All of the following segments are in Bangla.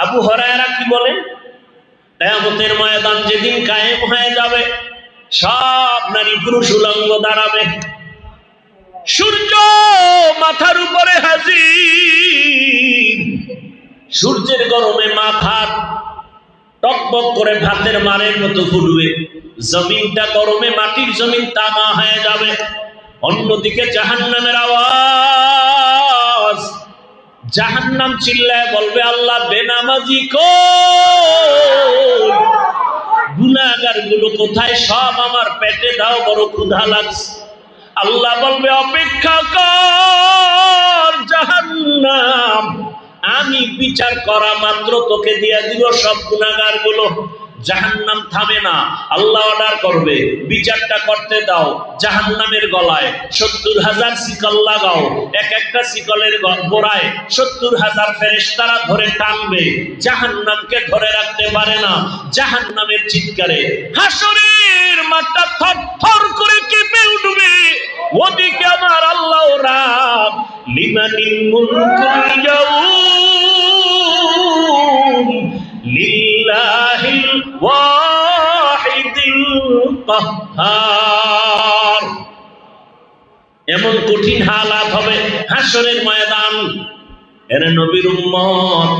আবু হুরায়রা কি বলেন? কিয়ামতের ময়দান যেদিন কায়েম হয়ে যাবে, সব নারী পুরুষ উলঙ্গ দাঁড়াবে, সূর্য মাথার উপরে হাজির, সূর্যের গরমে মাথা টকবক করে ভাতের মারের মতো ফুটবে, জমিনটা গরমে মাটির জমিন তামা হয়ে যাবে। অন্যদিকে জাহান্নামের আওয়াজ, জাহান্নাম চিল্লায় বলবে, আল্লাহ বেনামাজি কই, গুনাহগার গুলো কোথায়, সব আমার পেটে দাও, বড় ক্ষুধা লাগছে। আল্লাহ বলবে, অপেক্ষা কর জাহান্নাম, আমি বিচার করা মাত্র তোকে দিয়ে দিব সব গুনাহগার গুলো। জাহান্নাম থামে না, আল্লাহ অর্ডার করবে, বিচারটা করতে দাও। জাহান্নামের গলায় ৭০,০০০ শিকল লাগাও, এক একটা শিকলের গোড়ায় ৭০,০০০ ফেরেশতারা ধরে টানবে, জাহান্নামকে ধরে রাখতে পারে না। জাহান্নামের চিৎকারে হাসরের মাঠটা থরথর করে কেঁপে উঠবে। ওদিকে আমার আল্লাহ রাব, লিমানিল মুলকুল ইয়াউম লিল্লাহিল ওয়াহিদিল কাহ্হার। এমন কঠিন হালাত হবে হাসরের ময়দান। এর নবীর উম্মত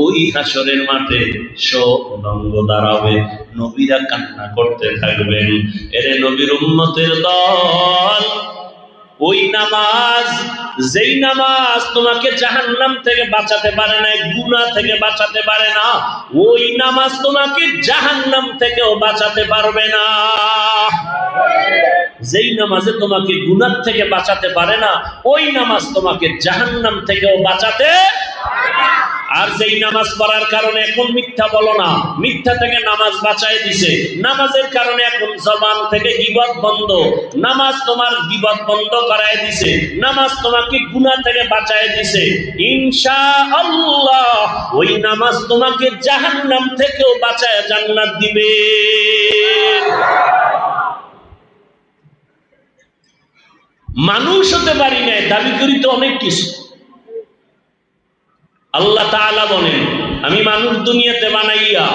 ওই হাসরের মাঠে সব উলঙ্গ দাঁড়াবে, নবীরা কান্না করতে থাকবেন। এর নবীর উম্মতের দল, ওই নামাজ, যেই নামাজ তোমাকে জাহান্নাম থেকে বাঁচাতে পারে না, গুনাহ থেকে বাঁচাতে পারে না, ওই নামাজ তোমাকে জাহান্নাম থেকেও বাঁচাতে পারবে না। যেই নামাজে তোমাকে গুনাহ থেকে বাঁচাতে পারে না, ওই নামাজ তোমাকে জাহান্নাম থেকেও বাঁচাতে। আর যেই নামাজ পড়ার কারণে এখন মিথ্যা বলো না, মিথ্যা থেকে নামাজ বাঁচায় দিছে, নামাজের কারণে এখন জবান থেকে গীবত বন্ধ, নামাজ তোমার গীবত বন্ধ করায় দিছে, নামাজ তোমাকে গুনাহ থেকে বাঁচায় দিছে। ইনশাআল্লাহ ওই নামাজ তোমাকে জাহান্নাম থেকেও বাঁচায় জান্নাত দিবে। মানুষ হতে পারি না, দাবি করি তো অনেক কিছু। আল্লাহ তাআলা বলেন, আমি মানুষ দুনিয়াতে বানাইয়া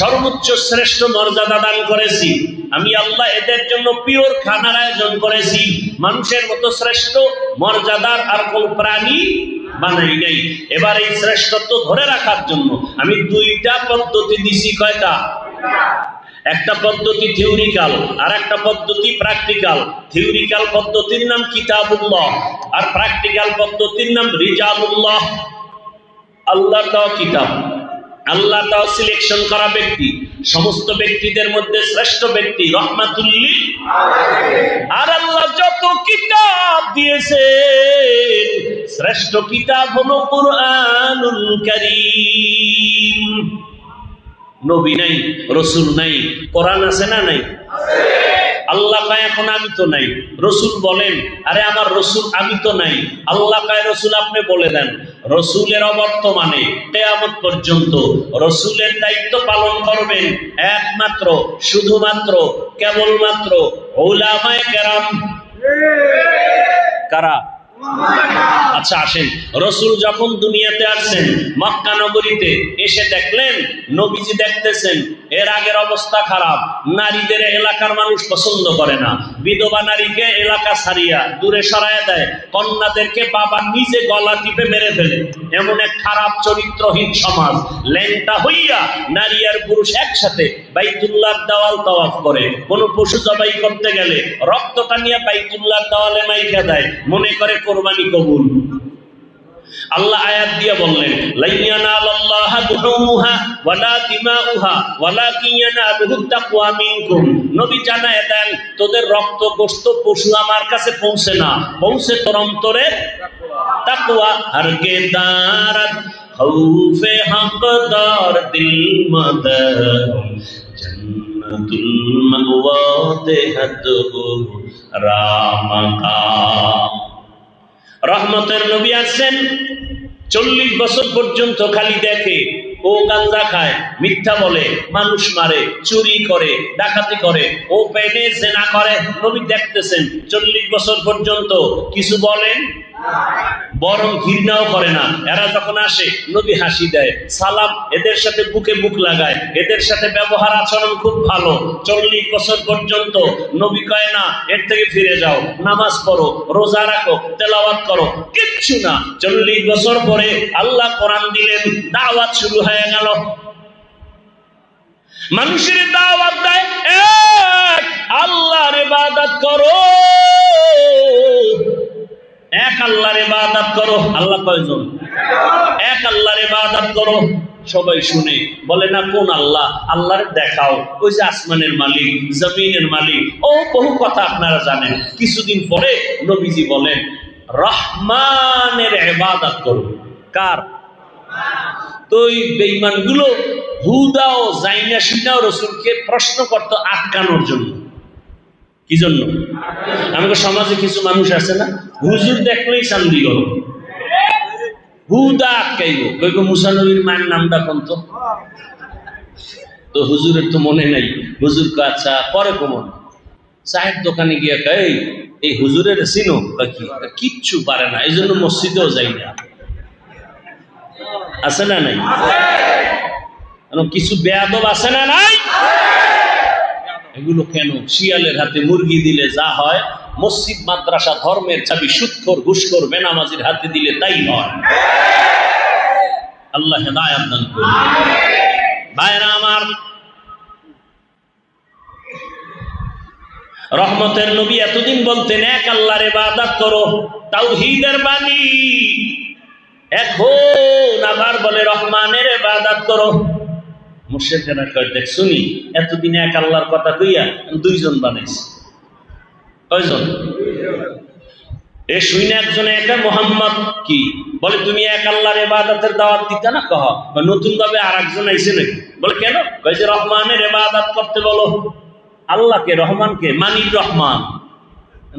সর্বোচ্চ শ্রেষ্ঠ মর্যাদা দান করেছি। আমি আল্লাহ এদের জন্য পিওর খানার আয়োজন করেছি। মানুষের মতো শ্রেষ্ঠ মর্যাদার আর কোন প্রাণী বানাই নাই। এবার এই শ্রেষ্ঠত্ব ধরে রাখার জন্য আমি দুইটা পদ্ধতি দিছি। কয়টা? একটা পদ্ধতি থিওরিক্যাল, আর একটা পদ্ধতি প্র্যাকটিক্যাল। থিওরিক্যাল পদ্ধতির নাম কিতাবুল্লাহ, আর প্র্যাকটিক্যাল পদ্ধতির নাম রিজালুল্লাহ। আল্লাহ তাও কিতাব, আল্লাহ তাও সিলেকশন করা ব্যক্তি, সমস্ত ব্যক্তিদের মধ্যে শ্রেষ্ঠ ব্যক্তি রহমাতুল লিল আলামিন। আর আল্লাহ যত কিতাব দিয়েছেন, শ্রেষ্ঠ কিতাব হলো কুরআনুল কারীম। নবী নাই, রসুল নাই, কোরআন আছে না নাই? আল্লাহ কয় এখন আমি তো নাই। রসুল বলেন, আরে আমার রসুল আমি তো নাই। আল্লাহ কয় রসুল আপনি বলে দেন। রসুলের অবর্তমানে কিয়ামত পর্যন্ত রসুলের দায়িত্ব পালন করবেন একমাত্র, শুধুমাত্র, কেবলমাত্র উলামায়ে কেরাম। কারা? আচ্ছা আসেন, রসুল যখন দুনিয়াতে আসছেন, মক্কা নগরীতে এসে দেখলেন নবীজি দেখতেছেন এর আগের অবস্থা খারাপ, নারীদের এলাকার মানুষ পছন্দ করে না, বিধবা নারীকে এলাকা ছাড়িয়া দূরে সরাইয়া দেয়, কন্যাদেরকে বাবা নিজে গলা টিপে মেরে ফেলে। এমন এক খারাপ চরিত্রহীন সমাজ। ল্যাংটা হইয়া নারী আর পুরুষ একসাথে বাইতুল্লাহর দেওয়াল তাওয়াফ করে। কোন পশু জবাই করতে গেলে রক্তটা নিয়ে বাইতুল্লাহর দেওয়ালে মাইখা দেয়, মনে করে কোরবানি কবুল। আল্লাহ আয়াত দিয়ে বললেন, লাইয়ানালাল্লাহু দুহুমুহা ওয়ালা দিমাউহা ওয়ালাকিন ইয়ানালুহু তাকওয়া মিনকুম। নবী জানায় দেন, তোদের রক্ত গোশত পশু আমার কাছে পৌঁছে না, পৌঁছে তোর অন্তরে তাকওয়া। হরগে দারাত খৌফে হকদার দিল মদর, জান্নাতুল মাওয়া দেহতু রামাকা। রহমতের নবী আসছেন, 40 বছর পর্যন্ত খালি দেখে, ও গাঞ্জা খায়, মিথ্যা বলে, মানুষ মারে, চুরি করে, ডাকাতি করে, ও পেনে জেনা করে। নবী দেখতেছেন 40 বছর পর্যন্ত, কিছু বলেন বরং ঘৃণাও করে না। এরা যখন আসে নবী হাসি দেয়, সালাম, এদের সাথে বুকে বুক লাগায়, এদের সাথে ব্যবহার আচরণ খুব ভালো। 40 বছর পর্যন্ত নবী কয় না এর থেকে ফিরে যাও, নামাজ পড়ো, রোজা রাখো, তেলাওয়াত করো, কিচ্ছু না। 40 বছর পরে আল্লাহ কোরআন দিলেন, দাওয়াত শুরু হয়ে গেল। মানুষের দাওয়াত দেয়, এক আল্লাহর ইবাদত করো, এক আল্লাহর ইবাদত করো। আল্লাহ কয়জন? এক আল্লাহর ইবাদত করো। সবাই শুনে, বলে না কোন আল্লাহ? আল্লাহর দেখাও, ওই যে আসমানের মালিক, জমিনের মালিক, ও বহু কথা আপনারা জানেন। কিছুদিন পরে নবীজি বলেন, রহমানের ইবাদত করো। কার? তো ওই বেঈমানগুলো হুদা ও জাইনা শুনাও রাসূলকে প্রশ্ন করত আটকানোর জন্য। কি জন্য? আমাদের সমাজে কিছু মানুষ আছে না, হুজুর দেখলেই চান্দি গরম, হুদা আটকাইব, কইব মুসা নবীর মায়ের নামটা কোন? তো হুজুরের তো মনে নাই। হুজুর কে আচ্ছা পরে কমন, চায়ের দোকানে গিয়ে কয় এই হুজুরের চিনো? কিচ্ছু পারে না, এই জন্য মসজিদেও যাই না। আছে না নাই? কিছু বেয়াদব আছে না নাই? এগুলো কেন? শিয়ালের হাতে মুরগি দিলে যা হয়, মসজিদ মাদ্রাসা ধর্মের চাবি সুদখোর ঘুষখোর বেনামাজির হাতে দিলে তাই হয়। আল্লাহ হেদায়েত দান করুন। ভাইরা আমার, রহমতের নবী এতদিন বলতেন এক আল্লাহর ইবাদত করো, তাওহীদের বাণী। এখন আবার বলে রহমানের ইবাদত করো। মুশরিকরা কয় দেখছুনি, এতদিন এক আল্লাহর কথা কইয়া দুইজন বানাইছে। কয়জন? এ শুনে একজনে একটা মুহাম্মদ কি বলে, তুমি এক আল্লাহর ইবাদতের দাওয়াত দিতে না? কহ নতুন ভাবে আর একজন আইছে নাকি? বলে কেন? কয় যে রহমানের ইবাদত করতে বলো। আল্লাহকে, রহমানকে? মানির রহমান।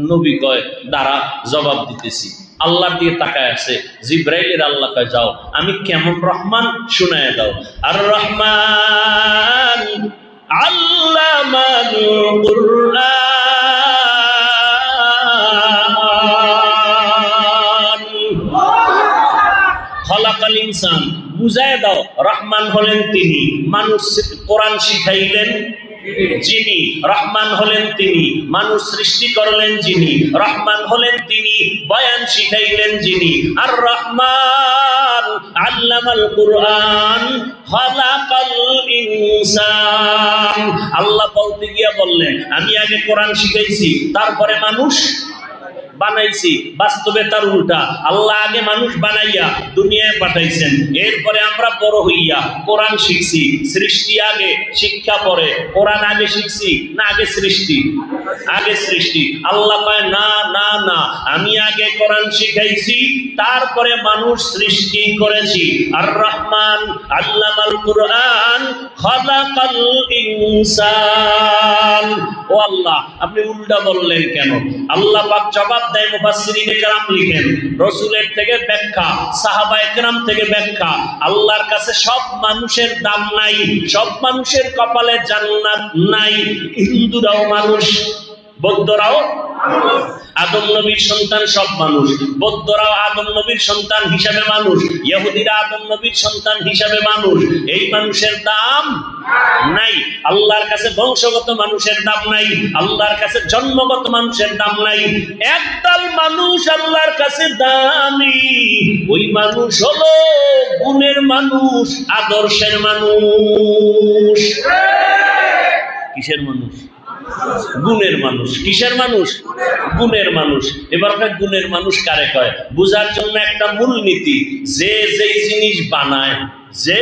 নবী কয় দাঁড়া, জবাব দিতেছি। আল্লাহ দিয়ে তাকায় আছে, জিব্রাইলের আল্লাহ কয় যাও, আমি কেমন রহমান শুনায় দাও। আর রহমান আল্লামাল কুরআন খলাকাল ইনসান, বুঝায় দাও রহমান হলেন তিনি, মানুষ কোরআন শিখাইলেন যিনি, রহমান হলেন তিনি, মানুষ সৃষ্টি করলেন যিনি, রহমান হলেন তিনি, বয়ান শিখাইলেন যিনি। আর রহমান আল্লামাল কুরআন খালাকাল ইনসান। আল্লাহ বলতে গিয়া বললেন আমি আগে কোরআন শিখাইছি, তারপরে মানুষ বানাইছি। বাস্তবে তার উল্টা, আল্লাহ আগে মানুষ বানাইয়া দুনিয়ায় পাঠাইছেন, এরপরে আমরা বড় হইয়া কোরআন শিখছি। সৃষ্টি আগে, শিক্ষা পরে। কোরআন আগে শিখছি না আগে সৃষ্টি? আগে সৃষ্টি। আল্লাহ কয় না না না, আমি আগে কোরআন শিখাইছি, তারপরে মানুষ সৃষ্টি করেছি। আর রহমান আল্লামাল কুরআন খালাকাল ইনসান। ও আল্লাহ, আপনি উল্টা বললেন কেন? আল্লাহ পাক জবাব দেয়, মুফাসসিরিনে কেরাম লিখেন, রাসূলের থেকে ব্যাখ্যা, সাহাবায়ে কেরাম থেকে ব্যাখ্যা। আল্লাহর কাছে সব মানুষের দাম নাই, সব মানুষের কপালে জান্নাত নাই। হিন্দুরাও মানুষ, বৌদ্ধরাও আদম নবীর সন্তান, সব মানুষ। বৌদ্ধরাও আদম নবীর সন্তান হিসাবে মানুষ, ইহুদিরা আদম নবীর সন্তান হিসাবে মানুষ। এই মানুষের দাম নাই। আল্লাহর কাছে বংশগত মানুষের দাম নাই, আল্লাহর কাছে জন্মগত মানুষের দাম নাই। একদল মানুষ আল্লাহর কাছে দামি, ওই মানুষ হলো গুণের মানুষ, আদর্শের মানুষ। কিসের মানুষ? গুণের মানুষ। কিসের মানুষ? গুণের মানুষ। এবার গুণের মানুষ কারে কয়? বুঝার জন্য একটা মূলনীতি, যে যেই জিনিস বানায়, যে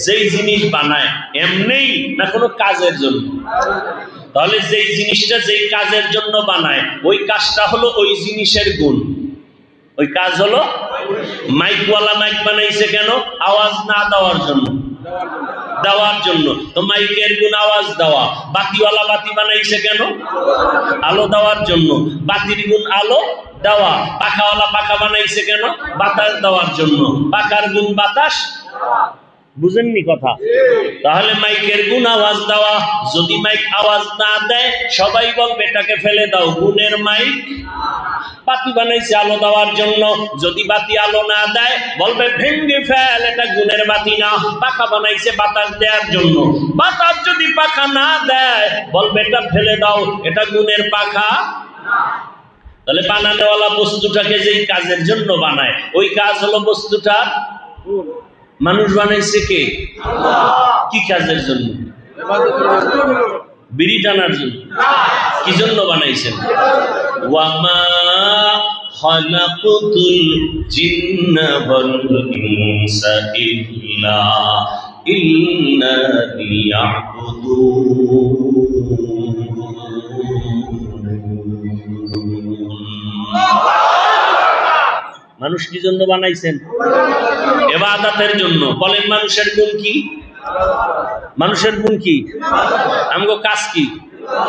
যেই জিনিস বানায় এমনিই না কোনো কাজের জন্য? তাহলে যেই জিনিসটা যেই কাজের জন্য বানায়, ওই কাজটা হলো ওই জিনিসের গুণ। ওই কাজ হলো, মাইকওয়ালা মাইক বানাইছে কেন? আওয়াজ না দেওয়ার জন্য, দেওয়ার জন্য। তো মাইকের গুণ আওয়াজ দেওয়া। বাতিওয়ালা বাতি বানাইছে কেন? আলো দেওয়ার জন্য। বাতির গুণ আলো দেওয়া। পাখাওয়ালা পাখা বানাইছে কেন? বাতাস দেওয়ার জন্য। পাখার গুণ বাতাস। বুঝেননি কথা? তাহলে মাইকের গুণ আওয়াজ দেওয়া, যদি মাইক আওয়াজ না দেয় সবাই বলবে এটাকে ফেলে দাও, গুণের মাইক। বাতি বানাইছে আলো দেওয়ার জন্য, যদি বাতি আলো না দেয় বলবে ভেঙ্গে ফেল, এটা গুণের বাতি না। পাখা বানাইছে বাতাস দেওয়ার জন্য, বাতাস যদি পাখা না দেয় বলবে এটা ফেলে দাও, এটা গুণের পাখা। তাহলে বানানোওয়ালা বস্তুটাকে যেই কাজের জন্য বানায়, ওই কাজ হলো বস্তুটার। মানুষ বানাইছে কে? কি কাজের জন্য? বিড়ি টানার জন্য? কি জন্য বানাইছেন? ওয়ামা খালাকুতুল জিন্না ওয়াল ইনসা ইল্লা লিয়াবুদুন। মানুষ কি জন্য বানাইছেন? ইবাদতের জন্য। বলেন মানুষের গুণ কি? মানুষের গুণ কি? আমগো কাজ কি?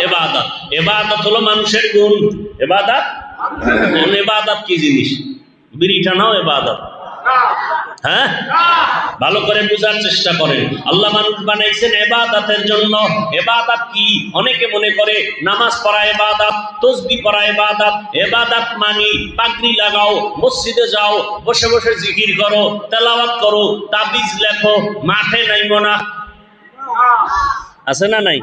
ইবাদত। ইবাদত হলো মানুষের গুণ। ইবাদত, ইবাদত কি জিনিস? বিড়ি টানাও ইবাদত। হ্যাঁ, ভালো করে বোঝার চেষ্টা করেন। আল্লাহ মানুষ বানাইছেন ইবাদতের জন্য। ইবাদত কি? অনেকে মনে করে নামাজ পড়া ইবাদত, তাসবিহ পড়া ইবাদত। ইবাদত মানে পাগড়ি লাগাও, মসজিদে যাও, বসে বসে জিকির করো, তেলাওয়াত করো, তাবিজ লেখো, মাঠে নাইমো না। আছে না নাই?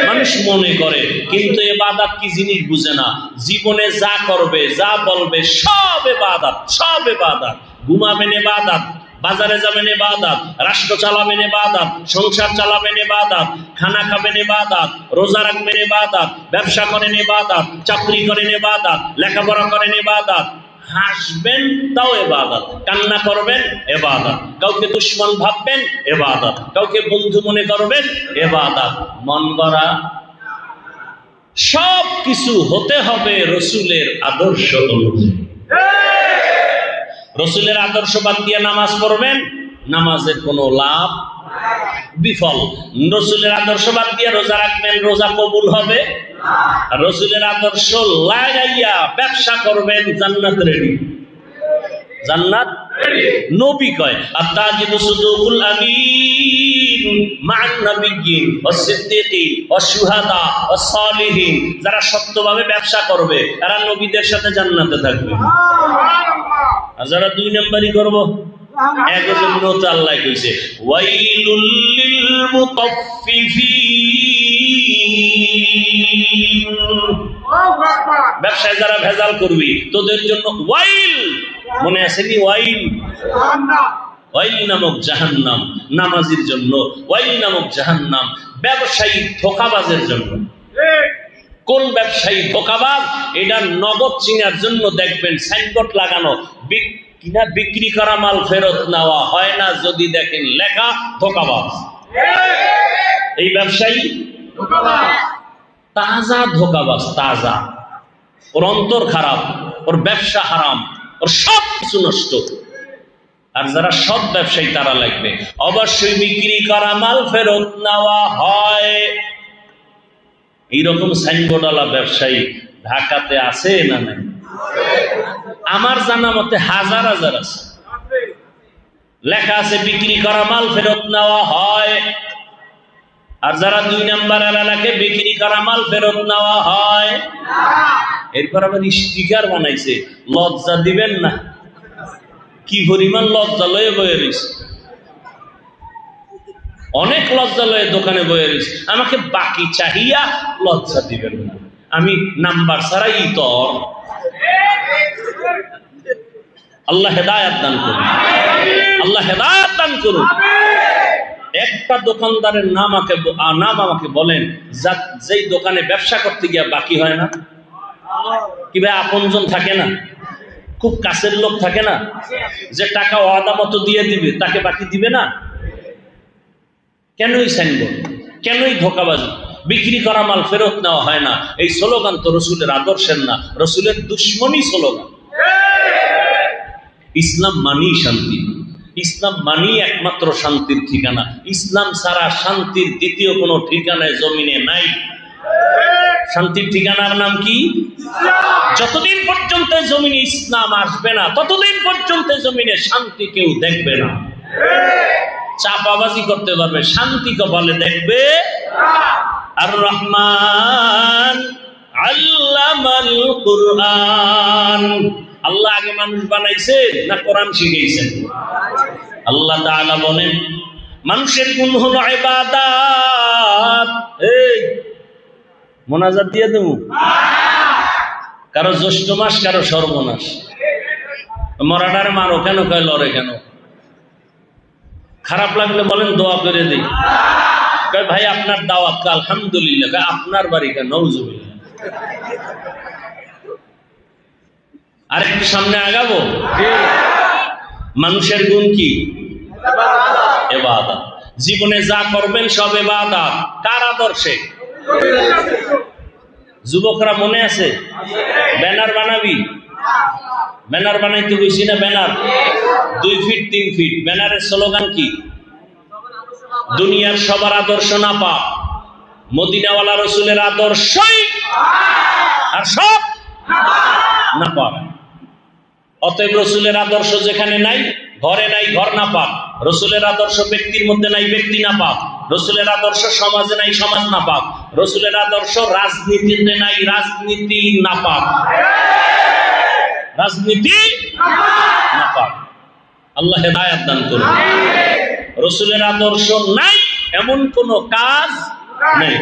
মানুষ মনে করে, কিন্তু ইবাদত কি জিনিস বুঝে না। জীবনে যা করবে, যা বলবে সব ইবাদত, সব ইবাদত। ঘুমাবেন ইবাদত, বাজারে যাবেন ইবাদত, রাষ্ট্র চালাবেন ইবাদত, সংসার চালাবেন ইবাদত, খানা খাবেন ইবাদত, রোজা রাখবেন ইবাদত, ব্যবসা করেন ইবাদত, চাকরি করেন ইবাদত, লেখাপড়া করেন ইবাদত। হাসবেন তাও ইবাদত, কান্না করবেন ইবাদত, কাউকে দুশমন ভাববেন ইবাদত, কাউকে বন্ধু মনে করবেন ইবাদত। মন গড়া সব কিছু হতে হবে রসুলের আদর্শ অনুযায়ী। রসুলের আদর্শ বাদ দিয়ে নামাজ পড়বেন, নামাজের কোনো লাভ, বিফল। রসুলের আদর্শ বাদ দিয়ে রোজা রাখবেন, রোজা কবুল হবে। রসুলের আদর্শ লাগাইয়া ব্যবসা করবেন, জান্নাত রেডি। জান্নাত নবী কয় আত্তাজিদু সুদুকুল আমিন মান নাবিয়্যিন ওয়াস সিদ্দিকিন ওয়াস শুহাদা ওয়াস সালিহিন। যারা সত্যভাবে ব্যবসা করবে তারা নবীদের সাথে জান্নাতে থাকবে। আর যারা দুই নাম্বারই করবো, আল্লাহ কইছে ওয়াইলুল লিল মুতাফফিফিন। ব্যবসায় যারা ভেজাল করবি তোদের জন্য ওয়াইল। মনে আছে কি ওয়াইল? ওয়াইল নামক জাহান্নাম নামাজির জন্য, ওয়াইল নামক জাহান্নাম ব্যবসায়ী ধোঁকাবাজের জন্য। কোন ব্যবসায়ী ধোঁকাবাজ? এটা নগদ চিনার জন্য দেখবেন সাইনবোর্ড লাগানো, কিনা বিক্রি করা মাল ফেরত নেওয়া হয় না, যদি দেখেন লেখা ধোঁকাবাজ। এই ব্যবসায়ী তাজা ধোঁকাবাজ, তাজা। ওর অন্তর খারাপ, ওর ব্যবসা হারাম, ওর সব কিছু নষ্ট। আর যারা সব ব্যবসায়ী তারা লাগবে অবশ্যই বিক্রি করা মাল ফেরত নেওয়া হয়। এইরকম সাইনবোর্ডওয়ালা ব্যবসায়ী ঢাকাতে আছে না নাই? আমার জানা মতে হাজার হাজার আছে। লেখা আছে বিক্রি করা মাল ফেরত নেওয়া হয়। আর যারা দুই নাম্বার এলাকাকে বিক্রি করা মাল ফেরত নেওয়া হয়। এরপর আবার স্টিকার বানাইছে, লজ্জা দিবেন না। কি পরিমাণ লজ্জা লয়ে বয়ে রয়েছে, অনেক লজ্জা লয়ে দোকানে বয়ে রয়েছে। আমাকে বাকি চাহিয়া লজ্জা দিবেন না, আমি নাম্বার ছাড়াই তোর। আল্লাহ হেদায়েত দান করুন, আল্লাহ হেদায়েত দান করুন। একটা দোকানদারের নাম আমাকে বলেন যেই দোকানে ব্যবসা করতে গিয়া বাকি হয় না। কি ভাই আপনজন থাকে না, খুব কাছের লোক থাকে না, যে টাকা ওয়াদা মতো দিয়ে দিবে তাকে বাকি দিবে না? কেনই সাইনবোর্ড, কেনই ধোঁকাবাজি? বিক্রি করা মাল ফেরত নেওয়া হয় না, এই স্লোগান তো রসুলের আদর্শের না, রসুলের দুশ্মনী স্লোগান। ইসলাম মানেই শান্তি, ইসলাম মানেই একমাত্র শান্তির ঠিকানা। ইসলাম ছাড়া শান্তির দ্বিতীয় কোনো ঠিকানায় জমিনে নাই। শান্তির ঠিকানার নাম কি? যতদিন পর্যন্ত জমিনে ইসলাম আসবে না ততদিন পর্যন্ত জমিনে শান্তি কেউ দেখবে না। চাপাবাজি করতে পারবে, শান্তি কপালে দেখবে। আর রহমান আল্লামাল কুরআন, আল্লাহ আগে মানুষ বানাইছেন না কোরআন শিখাইছেন? আল্লাহ তাআলা বলেন মানুষের গুণ হলো ইবাদত। এই মোনাজাত দিয়ে দেবো, কারো জ্যৈষ্ঠ মাস কারো সর্বনাশ। মরাটার মারো কেন, কয় লড়ে কেন? খারাপ লাগলে বলেন দোয়া করে দিই। কয় ভাই আপনার দাওয়াত, আলহামদুলিল্লাহ। কয় আপনার বাড়ি, কেন? নাউজুবিল্লাহ। আরেকটু সামনে আগাবো। মানুষের গুণ কি? ইবাদত। জীবনে যা করবেন সব ইবাদত। কার আদর্শে? যুবকরা মনে আছে? ব্যানার বানাবি, ব্যানার বানাইতে বলছি না? Banner 2 feet 3 feet. ব্যানারের স্লোগান কি? দুনিয়ার সবার আদর্শ না পাক, মদিনাওয়ালা রসুলের আদর্শই আর সব না পাক। অতএব রসুলের আদর্শ যেখানে নাই, ঘরে নাই, ঘর না পাক। রসুলের আদর্শ ব্যক্তির মধ্যে নাই, ব্যক্তি না পাক। রসুলের আদর্শ সমাজে নাই, সমাজ না পাক। রসুলের আদর্শ রাজনীতিতে নাই, রাজনীতি না পাক। রাজনীতি না পাক। আল্লাহ হেদায়েত দান করুন। রসুলের আদর্শ নাই এমন কোন কাজ নেই।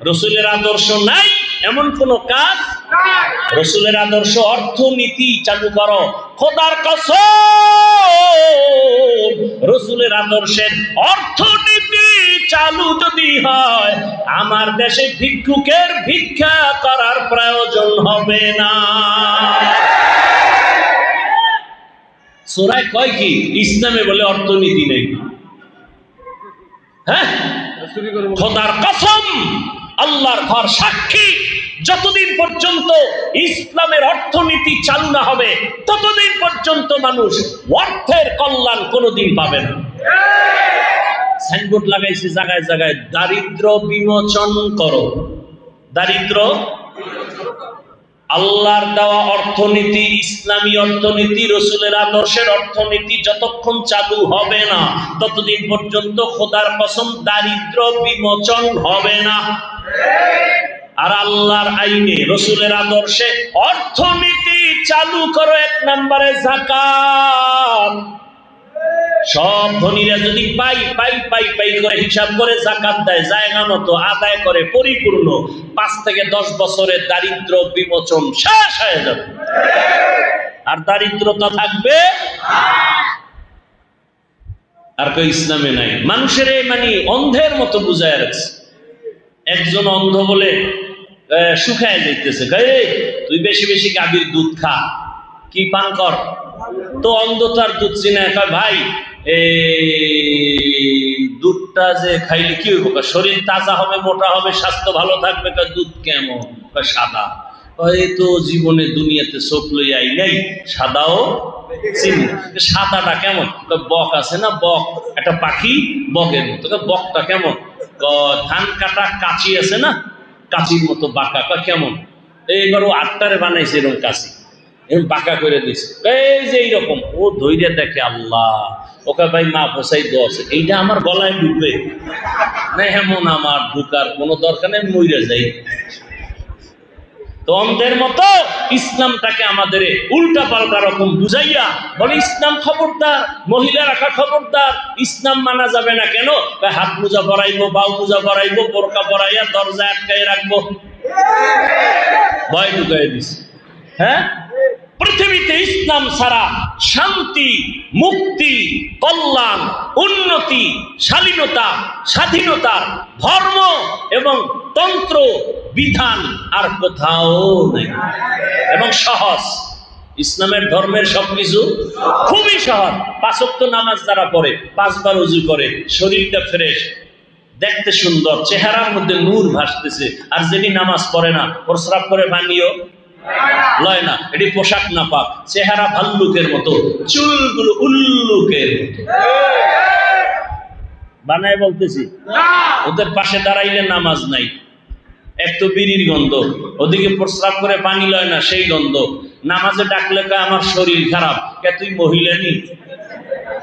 রসুলের আদর্শ নাই এমন কোন কাজ। রসুলের আদর্শ অর্থনীতি চালু করো, খোদার কসম রসুলের আদর্শের অর্থনীতি চালু যদি হয়, আমার দেশে ভিক্ষুকের ভিক্ষা করার প্রয়োজন হবে না। সূরায় কয় কি? ইসলামে বলে অর্থনীতি নেই। হ্যাঁ, খোদার কসম, আল্লাহর ঘর সাক্ষী, যতদিন পর্যন্ত ইসলামের অর্থনীতি চালু না হবে ততদিন পর্যন্ত মানুষ অর্থের কল্যাণ কোনোদিন পাবে না। সাইনবোর্ড লাগাইছে জায়গায় জায়গায়, দারিদ্র বিমোচন করো। দারিদ্র, আল্লাহর দেওয়া অর্থনীতি, ইসলামী অর্থনীতি, রসুলের আদর্শের অর্থনীতি যতক্ষণ চালু হবে না ততদিন পর্যন্ত খোদার কসম দারিদ্র বিমোচন হবে না। আর আল্লাহর আইনে, রসুলের আদর্শে অর্থনীতি চালু করো। 1 নম্বরে যাকাত। সব ধনীরা যদি পাই পাই পাই পাই করে হিসাব করে যাকাত দেয়, জায়গা মতো আদায় করে পরিপূর্ণ, 5 থেকে 10 বছরের দারিদ্র বিমোচন শেষ হয়ে যাবে। আর দারিদ্রতা থাকবে আর কেউ ইসলামে নাই। মানুষের মানে অন্ধের মতো বুঝায় রাখছে। একজন অন্ধ বলে শুকায় যাইতেছে, তুই বেশি বেশি গাভীর দুধ খা, কি পান কর। তো অন্ধ তার দুধ চিনে, ভাই এই দুধটা যে খাইলে কি হইব? শরীর তাজা হবে, মোটা হবে, স্বাস্থ্য ভালো থাকবে। দুধ কেমন? সাদা। এই তো জীবনে দুনিয়াতে চোখ লই আই নাই, সাদাও চিনি। সাদাটা কেমন? বক আছে না, বক একটা পাখি, বকের মতো। বকটা কেমন? ধান কাটা কাঁচি আছে না, কাঁচির মতো বাঁকা। কেমন? এইবার ও 8টারে বানাইছে এরকম কাঁচি, এরকম বাঁকা করে দিছে। এই যে এইরকম ও ধৈর্য দেখে, আল্লাহ ওকে ভাই মা ফসাই দোষ, এইটা আমার গলায় ঢুকবে না, এমন আমার ঢুকার কোনো দরকার নেই, মইরা যাই। তো অন্ধের মতো ইসলামটাকে আমাদের উল্টা পাল্টা রকম বুঝাইয়া বলে ইসলাম খবরদার, মহিলা রাখা খবরদার, ইসলাম মানা যাবে না। কেন? হাত মোজা পরাইবো, বাউ মোজা পরাইবো, বোরকা পরাইয়া দরজা আটকাই রাখবো, ভয় ঢুকাই দিছে। হ্যাঁ, পৃথিবীতে ইসলাম ছাড়া শান্তি, মুক্তি, কল্যাণ, উন্নতি, শালীনতা, স্বাধীনতার ধর্ম এবং তন্ত্র বিধান আর কোথাও নেই। এবং সহজ, ইসলামের ধর্মের সবকিছু খুবই সহজ। 5 ওয়াক্ত নামাজ যারা পড়ে, 5 বার ওযু করে, শরীরটা ফ্রেশ, দেখতে সুন্দর, চেহারার মধ্যে নূর ভাসতেছে। আর যিনি নামাজ পড়ে না, প্রস্রাব করে পানিও লয় না, এটি পোশাক না পাক, চেহারা ভাল্লুকের মতো, চুলগুলো উল্লুকের মতো। বানায় বলতেছি, ওদের পাশে দাঁড়াইলে নামাজ নাই। এক তো বিড়ির গন্ধ, ওদিকে প্রস্রাব করে পানি লয় না, সেই গন্ধ। নামাজে ডাকলে কয় আমার শরীর খারাপ। কে তুই মহিলা নি?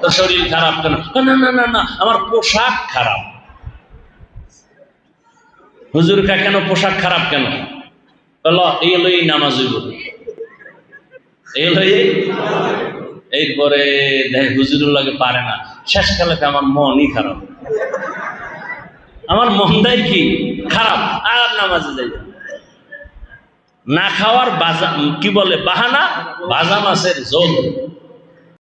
তো শরীর খারাপ কেন? না না না না, আমার পোশাক খারাপ। হুজুর কা কেন পোশাক খারাপ কেন? বলো এই লই নামাজ হইব, এই লই। এরপরে দেখ হুজুরের লাগে পারে না, শেষকালে আমার মনই খারাপ, আমার মনটাই কি খারাপ, আর নামাজে যাই না। খাওয়ার বাজা কি বলে বাহানা, বাজা মাছের ঝোল।